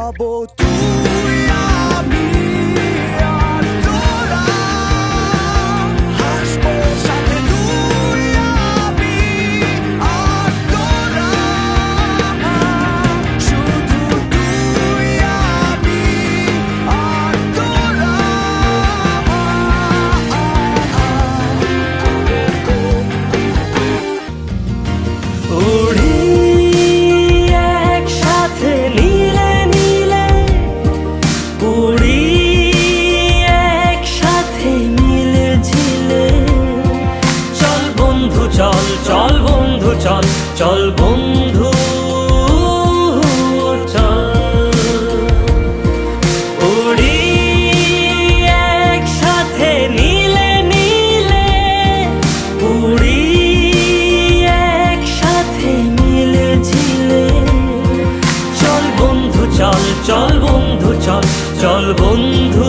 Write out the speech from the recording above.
যাবো তুই আমি আর তোরা, হাসবো সাথে তুই আমি আর তোরা, শুধু তুই আমি আর তোরা। উড়ি একসাথে নীলে নীলে, উড়ি একসাথে মিলে ঝিলে। চল বন্ধু চল, চল বন্ধু চল, চল বন্ধু চল। উড়ি একসাথে নীলে নীলে, উড়ি একসাথে মিলে ঝিলে। চল বন্ধু চল, চল বন্ধু চল, চল বন্ধু